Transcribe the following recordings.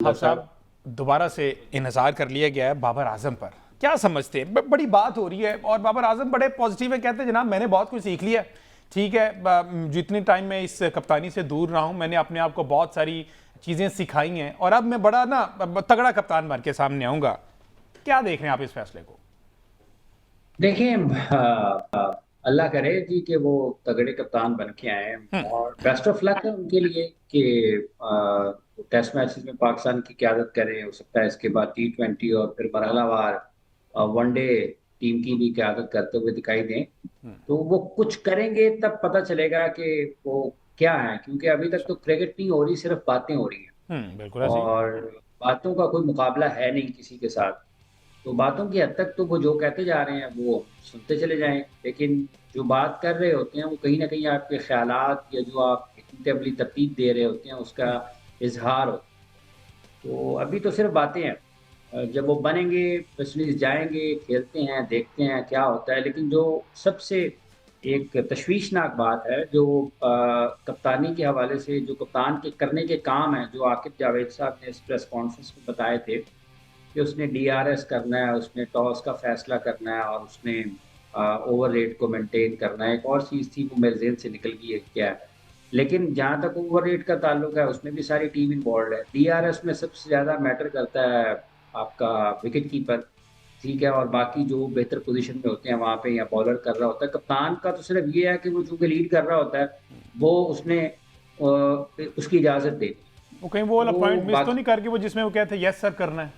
हाँ साहब, दोबारा से इन्हसार कर लिया गया है बाबर आजम पर। क्या समझते हैं? बड़ी बात हो रही है और बाबर आजम बड़े पॉजिटिव है, कहते हैं जनाब मैंने बहुत कुछ सीख लिया। ठीक है, जितनी टाइम मैं इस कप्तानी से दूर रहा हूं मैंने अपने आप को बहुत सारी चीज़ें सिखाई हैं और अब मैं बड़ा ना तगड़ा कप्तान बन के सामने आऊँगा। क्या देख रहे हैं आप इस फैसले को? देखिए, अल्लाह करे जी कि वो तगड़े कप्तान बन के आए और बेस्ट ऑफ लक है उनके लिए कि टेस्ट मैचेस में पाकिस्तान की क़यादत करें। हो सकता है इसके बाद T20 और फिर मरहलावार वनडे टीम की भी क़यादत करते हुए दिखाई दें। तो वो कुछ करेंगे तब पता चलेगा कि वो क्या है, क्योंकि अभी तक तो क्रिकेट नहीं हो रही, सिर्फ बातें हो रही हैं बिल्कुल ऐसी। और बातों का कोई मुकाबला है नहीं किसी के साथ। तो बातों की हद तक तो वो जो कहते जा रहे हैं वो सुनते चले जाएं, लेकिन जो बात कर रहे होते हैं वो कहीं ना कहीं आपके ख्यालात या जो आप इतनी अगली तरतीब दे रहे होते हैं उसका इजहार होता है। तो अभी तो सिर्फ बातें हैं। जब वो बनेंगे, वेस्टइंडीज जाएंगे, खेलते हैं, देखते हैं क्या होता है। लेकिन जो सबसे एक तशवीशनाक बात है जो कप्तानी के हवाले से, जो कप्तान के करने के काम है, जो आकिब जावेद साहब ने इस प्रेस कॉन्फ्रेंस में बताए थे कि उसने डीआरएस करना है, उसने टॉस का फैसला करना है और उसने ओवर रेट को मेंटेन करना है। एक और चीज़ थी वो मेरे ज़हन से निकल गई है क्या है। लेकिन जहाँ तक ओवर रेट का ताल्लुक है उसमें भी सारी टीम इन्वॉल्व है। डीआरएस में सबसे ज़्यादा मैटर करता है आपका विकेट कीपर, ठीक है, और बाकी जो बेहतर पोजीशन में होते हैं वहाँ पे या बॉलर कर रहा होता है। कप्तान का तो सिर्फ ये है कि वो चूँकि लीड कर रहा होता है, वो उसने उसकी इजाज़त दे दी। वो कहीं वो वाला तो पॉइंट मिस तो बाकी नहीं करके वो जिसमें वो कहते हैं यस सर करना है?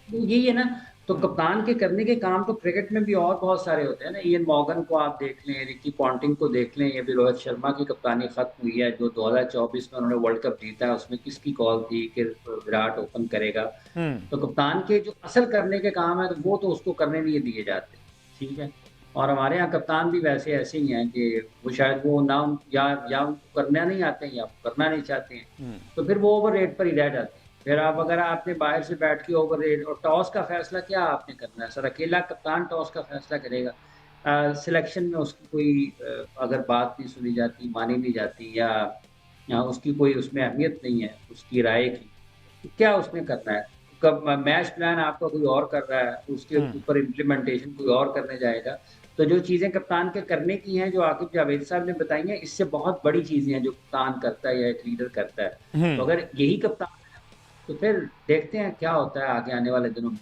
तो यही है ना। तो कप्तान के करने के काम तो क्रिकेट में भी और बहुत सारे होते हैं ना। इयन मॉर्गन को आप देख लें, रिकी पॉन्टिंग को देख लें, या फिर रोहित शर्मा की कप्तानी खत्म हुई है जो 2024 में उन्होंने वर्ल्ड कप जीता है, उसमें किसकी कॉल थी कि विराट ओपन करेगा। तो कप्तान के जो असल करने के काम है तो वो तो उसको करने नहीं दिए जाते, ठीक है। और हमारे यहाँ कप्तान भी वैसे ऐसे ही हैं कि वो शायद वो ना या उनको करना नहीं आते हैं या करना नहीं चाहते हैं, तो फिर वो ओवर रेट पर ही रह जाते हैं। फिर आप अगर आपने बाहर से बैठ के ओवर रेट और टॉस का फैसला क्या आपने करना है सर? अकेला कप्तान टॉस का फैसला करेगा? सिलेक्शन में उसकी कोई अगर बात नहीं सुनी जाती, मानी नहीं जाती, या उसकी कोई उसमें अहमियत नहीं है उसकी राय की, तो क्या उसने करना है? कब मैच प्लान आपका कोई और कर रहा है, उसके ऊपर इम्प्लीमेंटेशन कोई और करने जाएगा। तो जो चीज़ें कप्तान के करने की हैं, जो आकिब जावेद साहब ने बताई हैं, इससे बहुत बड़ी चीज़ें हैं जो कप्तान करता है या एक लीडर करता है। तो अगर यही कप्तान तो फिर देखते हैं क्या होता है आगे आने वाले दिनों में।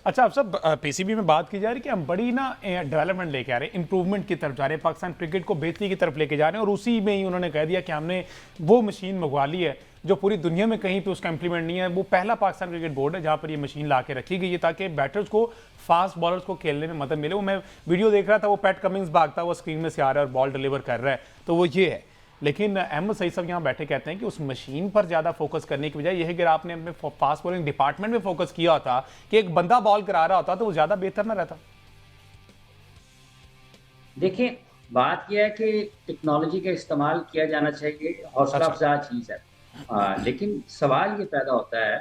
अच्छा, अब सब पीसीबी में बात की जा रही है कि हम बड़ी ना डेवलपमेंट लेके आ रहे हैं, इंप्रूवमेंट की तरफ जा रहे हैं, पाकिस्तान क्रिकेट को बेहतरी की तरफ लेके जा रहे हैं और उसी में ही उन्होंने कह दिया कि हमने वो मशीन मंगवा ली है जो पूरी दुनिया में कहीं पे उसका इंप्लीमेंट नहीं है। वो पहला पाकिस्तान क्रिकेट बोर्ड है जहां पर ये मशीन ला के रखी गई है ताकि बैटर्स को, फास्ट बॉलर्स को खेलने में मदद मिले। वो मैं वीडियो देख रहा था, वो पैट कमिंग्स भागता हुआ स्क्रीन में से आ रहा है और बॉल डिलीवर कर रहा है, तो वो ये है। लेकिन अहमद सईद साहब यहाँ बैठे कहते हैं कि उस मशीन पर ज़्यादा फोकस करने की बजाय यह अगर आपने अपने फास्ट बॉलिंग डिपार्टमेंट में फोकस किया होता कि एक बंदा बॉल करा रहा होता तो वो ज़्यादा बेहतर ना रहता। देखिए, बात यह है कि टेक्नोलॉजी का इस्तेमाल किया जाना चाहिए, हौसला अच्छा। अफ़ज़ा चीज़ है। लेकिन सवाल ये पैदा होता है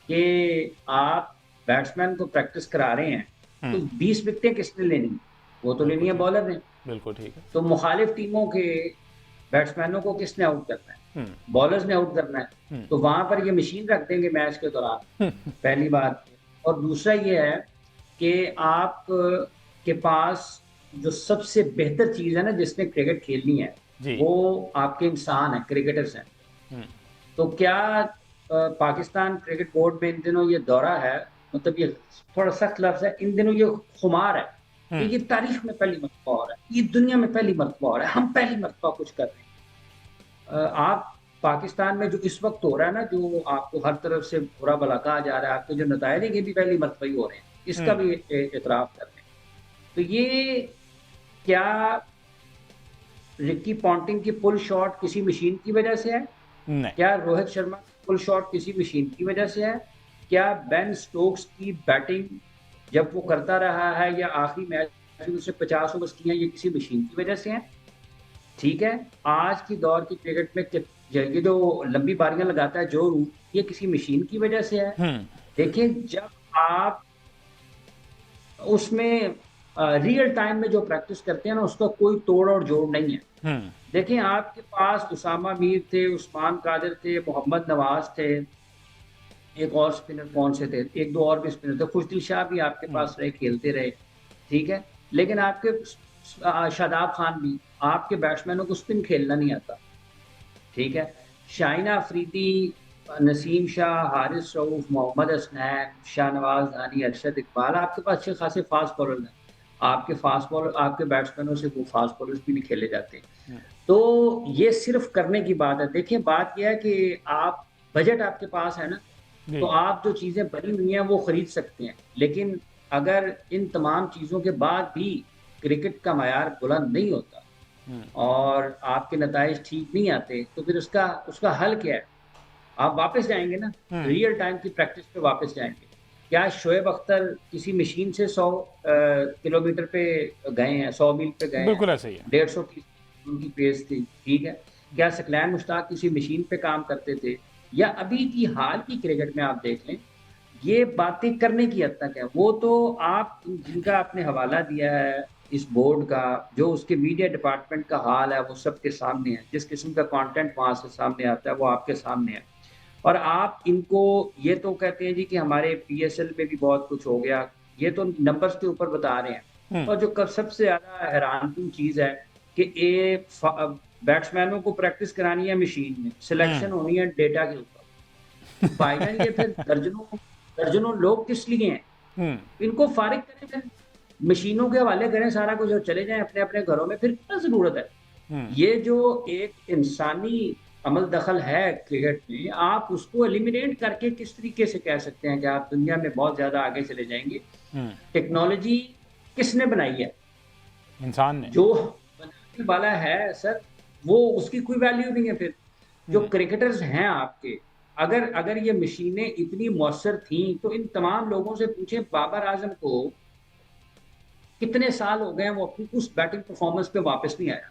कि आप बैट्समैन को प्रैक्टिस करा रहे हैं, तो 20 विकेटें किसने लेनी है? वो तो लेनी बिल्कुल है ठीक। बॉलर ने। बिल्कुल ठीक है। तो मुखालिफ टीमों के बैट्समैनों को किसने आउट करना है? बॉलर्स ने आउट करना है। तो वहाँ पर ये मशीन रख देंगे मैच के दौरान, पहली बात। और दूसरा ये है कि आप के पास जो सबसे बेहतर चीज़ है ना जिसने क्रिकेट खेलनी है, जी। वो आपके इंसान हैं, क्रिकेटर्स हैं। तो क्या पाकिस्तान क्रिकेट बोर्ड में इन दिनों ये दौरा है, मतलब ये थोड़ा सख्त लफ्ज़ है, इन दिनों ये खुमार है कि ये तारीख में पहली मर्तबा हो रहा है, ये दुनिया में पहली मर्तबा हो रहा है, हम पहली मर्तबा कुछ कर रहे हैं। आप पाकिस्तान में जो इस वक़्त हो रहा है ना, जो आपको हर तरफ से बुरा भला कहा जा रहा है, आपके जो नतायज हैं, ये भी पहली मर्तबा ही हो रहे हैं, इसका भी एतराफ़ कर लें। तो ये क्या रिकी पॉन्टिंग की पुल शॉट किसी मशीन की वजह से है? नहीं। क्या रोहित शर्मा की पुल शॉट किसी मशीन की वजह से है? क्या बेन स्टोक्स की बैटिंग जब वो करता रहा है या आखिरी मैच में उसने 50 ओवर्स किए हैं, ये किसी मशीन की वजह से है? ठीक है, आज की दौर की क्रिकेट में ये जो लंबी पारियाँ लगाता है जो रूट, ये किसी मशीन की वजह से है। देखिए, जब आप उसमें रियल टाइम में जो प्रैक्टिस करते हैं ना, उसका कोई तोड़ और जोड़ नहीं है। देखिए, आपके पास उसामा मीर थे, उस्मान कादिर थे, मोहम्मद नवाज़ थे, एक और स्पिनर कौन से थे, एक दो और भी स्पिनर थे, खुशदिल शाह भी आपके पास रहे, खेलते रहे, ठीक है। लेकिन आपके शादाब खान भी, आपके बैट्समैनों को स्पिन खेलना नहीं आता, ठीक है। शाहिन अफरीदी, नसीम शाह, हारिस रऊफ, मोहम्मद हसनैन, शाहनवाज धानी, अरशद इकबाल, आपके पास अच्छे खासे फास्ट बॉलर हैं। आपके फास्ट बॉलर, आपके बैट्समैनों से वो फास्ट बॉलर्स भी नहीं खेले जाते। तो ये सिर्फ करने की बात है। देखिए बात यह है कि आप, बजट आपके पास है ना, जी। तो आप जो चीज़ें बनी हुई हैं वो खरीद सकते हैं। लेकिन अगर इन तमाम चीज़ों के बाद भी क्रिकेट का मयार बुलंद नहीं होता और आपके नताइज ठीक नहीं आते, तो फिर उसका उसका हल क्या है? आप वापस जाएँगे ना, रियल टाइम की प्रैक्टिस पे वापस जाएँगे। क्या शोएब अख्तर किसी मशीन से 100 किलोमीटर पे गए हैं, 100 मील पे गए हैं? बिल्कुल ऐसा ही है। 150 की उनकी पेस थी, ठीक है। क्या सकलैन मुश्ताक किसी मशीन पे काम करते थे? या अभी की हाल की क्रिकेट में आप देख लें, ये बातें करने की हद तक है। वो तो आप जिनका आपने हवाला दिया है इस बोर्ड का, जो उसके मीडिया डिपार्टमेंट का हाल है, वो सबके सामने है। जिस किस्म का कंटेंट वहाँ से सामने आता है, वो आपके सामने है। और आप इनको ये तो कहते हैं जी कि हमारे पीएसएल में भी बहुत कुछ हो गया। ये तो नंबर्स के ऊपर बता रहे हैं। और जो सबसे ज़्यादा हैरानकुन चीज़ है कि बैट्समैनों को प्रैक्टिस करानी है मशीन में, सिलेक्शन होनी है डेटा के ऊपर। भाईजान ये फिर दर्जनों दर्जनों लोग किस लिए हैं? इनको फारिग करें फिर, मशीनों के हवाले करें सारा कुछ और चले जाएं अपने अपने घरों में, फिर क्या जरूरत है? ये जो एक इंसानी अमल दखल है क्रिकेट में, आप उसको एलिमिनेट करके किस तरीके से कह सकते हैं कि आप दुनिया में बहुत ज्यादा आगे चले जाएंगे? टेक्नोलॉजी किसने बनाई है? इंसान ने। जो बनाने वाला है सर, वो उसकी कोई वैल्यू नहीं है फिर। जो क्रिकेटर्स हैं आपके, अगर अगर ये मशीनें इतनी मौसर थी, तो इन तमाम लोगों से पूछें बाबर आजम को कितने साल हो गए हैं वो अपनी उस बैटिंग परफॉर्मेंस पे वापस नहीं आया।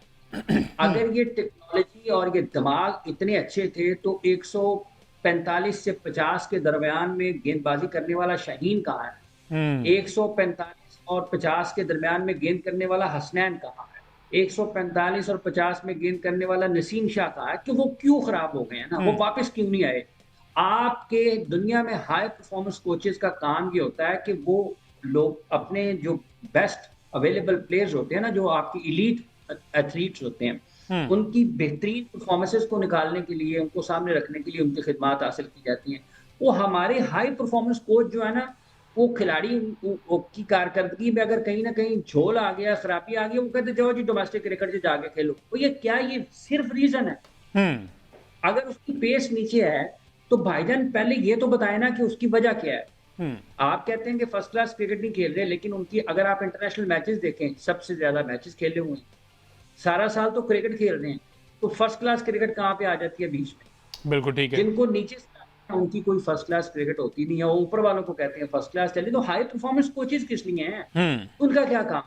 अगर ये टेक्नोलॉजी और ये दिमाग इतने अच्छे थे, तो 145 से 50 के दरमियान में गेंदबाजी करने वाला शाहीन कहाँ है? 145 और 50 के दरमियान में गेंद करने वाला हसनैन कहाँ है? 145 और 50 में गेंद करने वाला नसीम शाह कहाँ है? कि वो क्यों खराब हो गए हैं ना, वो वापस क्यों नहीं आए? आपके दुनिया में हाई परफॉर्मेंस कोचेस का काम ये होता है कि वो लोग अपने जो बेस्ट अवेलेबल प्लेयर्स होते हैं ना, जो आपकी इलीट एथलीट्स होते हैं, उनकी बेहतरीन परफॉर्मेंसेस को निकालने के लिए, उनको सामने रखने के लिए उनकी खिदमत हासिल की जाती हैं। वो हमारे हाई परफॉर्मेंस कोच जो है ना, वो खिलाड़ी की कारकर्दगी में अगर कहीं ना कहीं झोल आ गया, खराबी आ गई, वो कहते जाओ जी डोमेस्टिक क्रिकेट से जाके खेलो। तो ये क्या, ये सिर्फ रीजन है? अगर उसकी पेस नीचे है, तो भाईजान पहले ये तो बताए ना कि उसकी वजह क्या है। आप कहते हैं कि फर्स्ट क्लास क्रिकेट नहीं खेल रहे, लेकिन उनकी अगर आप इंटरनेशनल मैचेस देखें, सबसे ज्यादा मैचेस खेले हुए हैं, सारा साल तो क्रिकेट खेल रहे हैं, तो फर्स्ट क्लास क्रिकेट कहाँ पे आ जाती है बीच में? बिल्कुल ठीक है। जिनको नीचे से उनकी कोई फर्स्ट क्लास क्रिकेट होती नहीं है, वो ऊपर वालों को कहते हैं फर्स्ट क्लास चले। तो हाई परफॉर्मेंस कोचेस किस लिए हैं? उनका क्या काम?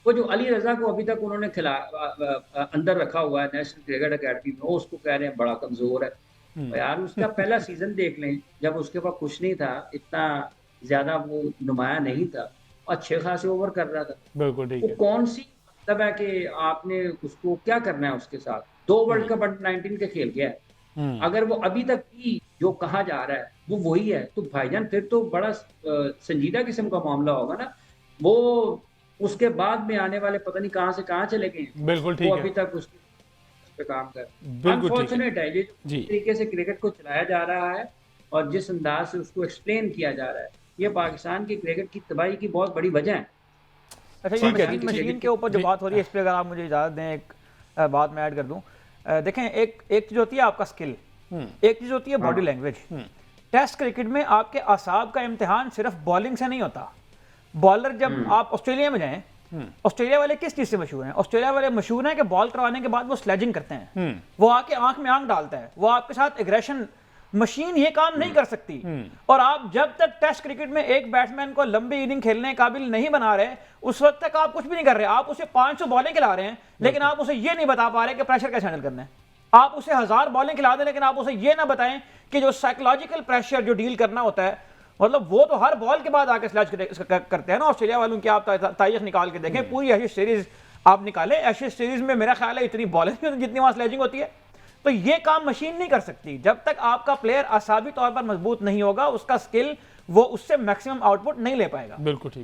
वो जो अली रजा को अभी तक उन्होंने अंदर रखा हुआ है नेशनल क्रिकेट अकेडमी में, वो उसको कह रहे हैं बड़ा कमजोर है। तो यार उसका पहला सीजन देख लें, जब उसके पास कुछ नहीं था, इतना ज्यादा वो नुमाया नहीं था, अच्छे खासे ओवर कर रहा था। बिल्कुल ठीक वो है। कौन सी मतलब है कि आपने उसको क्या करना है? उसके साथ 2 वर्ल्ड कप अंडर 19 के खेल गया है। अगर वो अभी तक भी जो कहा जा रहा है वो वही है, तो भाईजान फिर तो बड़ा संजीदा किस्म का मामला होगा ना। वो उसके बाद में आने वाले पता नहीं कहाँ से कहाँ चले गए हैं। बिल्कुल ठीक वो है। अभी तक उस पे काम कर, बिल्कुल ठीक है। अनफॉर्चुनेट है ये जी। जिस तरीके से क्रिकेट को चलाया जा रहा है और जिस अंदाज से उसको एक्सप्लेन किया जा रहा है, ये पाकिस्तान की क्रिकेट की तबाही की बहुत बड़ी वजह है। अच्छा, ये ठीक है, मशीन के ऊपर जो बात हो रही है, इस पर अगर आप मुझे इजाज़त दें, एक बात मैं ऐड कर दूं। देखें, एक चीज़ होती है आपका स्किल, एक चीज़ होती है बॉडी लैंग्वेज। टेस्ट क्रिकेट में आपके असाब का इम्तिहान सिर्फ बॉलिंग से नहीं होता। बॉलर जब आप ऑस्ट्रेलिया में जाएं, ऑस्ट्रेलिया वाले किस चीज़ से मशहूर हैं? ऑस्ट्रेलिया वाले मशहूर हैं कि बॉल करवाने के बाद वो स्लेजिंग करते हैं, वो आके आंख में आंख डालता है, वो आपके साथ एग्रेशन। मशीन ये काम नहीं कर सकती। और आप जब तक टेस्ट क्रिकेट में एक बैट्समैन को लंबी इनिंग खेलने काबिल नहीं बना रहे, उस वक्त तक आप कुछ भी नहीं कर रहे। आप उसे 500 बॉलें खिला रहे हैं, लेकिन आप उसे ये नहीं बता पा रहे कि प्रेशर कैसे हैंडल करना है। आप उसे 1000 बॉलें खिला दें, लेकिन आप उसे ये ना बताएं कि जो साइकोलॉजिकल प्रेशर जो डील करना होता है, मतलब वो तो हर बॉल के बाद आके स्लैश करते हैं ना ऑस्ट्रेलिया वालों की। आप तारीख निकाल के देखें, पूरी एशेज सीरीज आप निकालें, एशेज सीरीज में मेरा ख्याल है इतनी बॉलिंग जितनी वहां स्लेजिंग होती है। तो ये काम मशीन नहीं कर सकती। जब तक आपका प्लेयर असाबी तौर पर मजबूत नहीं होगा, उसका स्किल वो उससे मैक्सिमम आउटपुट नहीं ले पाएगा। बिल्कुल ठीक।